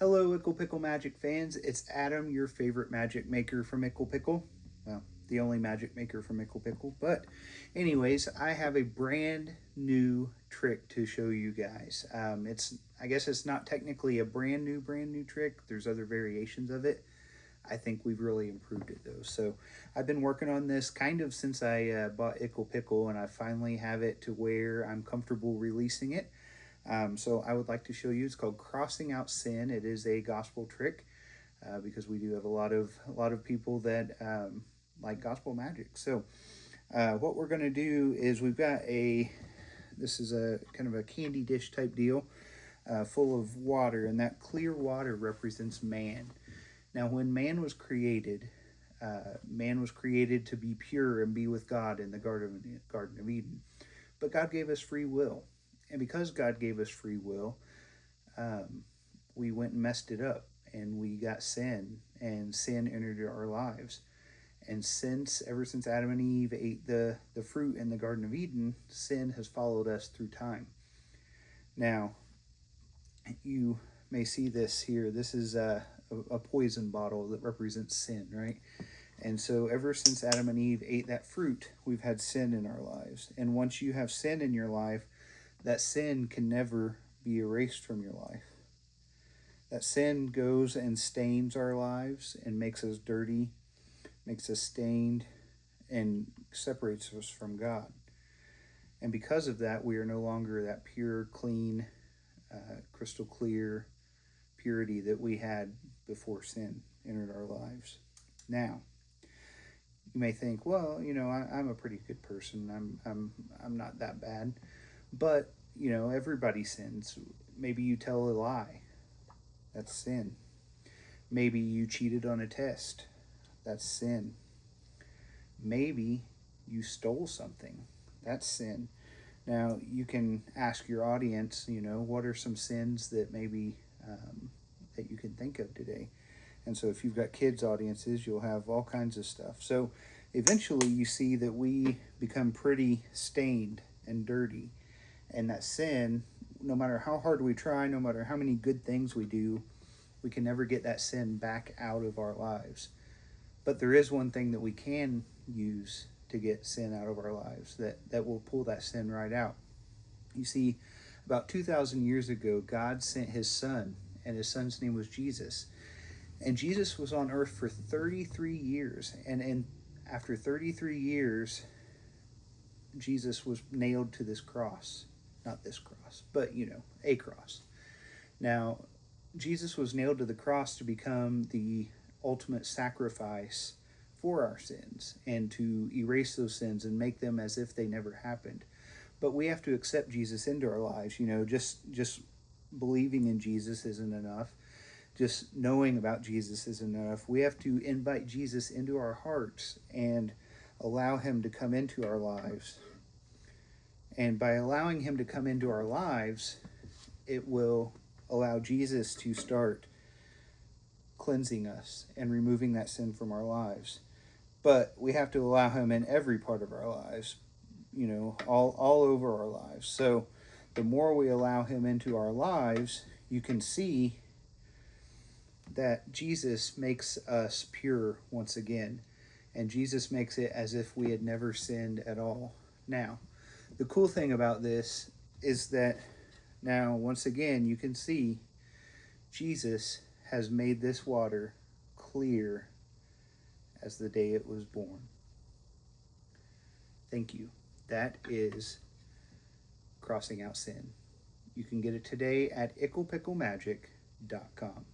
Hello, Ickle Pickle Magic fans. It's Adam, your favorite magic maker from Ickle Pickle. Well, the only magic maker from Ickle Pickle. But anyways, I have a brand new trick to show you guys. I guess it's not technically a brand new trick. There's other variations of it. I think we've really improved it though. So I've been working on this kind of since I bought Ickle Pickle, and I finally have it to where I'm comfortable releasing it. So I would like to show you. It's called Crossing Out Sin. It is a gospel trick because we do have a lot of people that like gospel magic. So what we're going to do is this is a kind of a candy dish type deal full of water, and that clear water represents man. Now, when man was created to be pure and be with God in the Garden of Eden. But God gave us free will. And because God gave us free will, we went and messed it up. And we got sin. And sin entered our lives. And ever since Adam and Eve ate the fruit in the Garden of Eden, sin has followed us through time. Now, you may see this here. This is a poison bottle that represents sin, right? And so ever since Adam and Eve ate that fruit, we've had sin in our lives. And once you have sin in your life, that sin can never be erased from your life. That sin goes and stains our lives and makes us dirty, makes us stained, and separates us from God. And because of that, we are no longer that pure, clean, crystal clear purity that we had before sin entered our lives. Now, you may think, well, I'm a pretty good person. I'm not that bad. But, everybody sins. Maybe you tell a lie. That's sin. Maybe you cheated on a test. That's sin. Maybe you stole something. That's sin. Now, you can ask your audience, what are some sins that maybe that you can think of today? And so if you've got kids audiences, you'll have all kinds of stuff. So eventually you see that we become pretty stained and dirty. And that sin, no matter how hard we try, no matter how many good things we do, we can never get that sin back out of our lives. But there is one thing that we can use to get sin out of our lives that will pull that sin right out. You see, about 2,000 years ago, God sent his son, and his son's name was Jesus. And Jesus was on earth for 33 years. And after 33 years, Jesus was nailed to this cross. Not this cross, but, a cross. Now, Jesus was nailed to the cross to become the ultimate sacrifice for our sins and to erase those sins and make them as if they never happened. But we have to accept Jesus into our lives. Just believing in Jesus isn't enough. Just knowing about Jesus isn't enough. We have to invite Jesus into our hearts and allow him to come into our lives. And by allowing him to come into our lives, it will allow Jesus to start cleansing us and removing that sin from our lives. But we have to allow him in every part of our lives, all over our lives. So the more we allow him into our lives, you can see that Jesus makes us pure once again. And Jesus makes it as if we had never sinned at all. Now, the cool thing about this is that now, once again, you can see Jesus has made this water clear as the day it was born. Thank you. That is Crossing Out Sin. You can get it today at icklepicklemagic.com.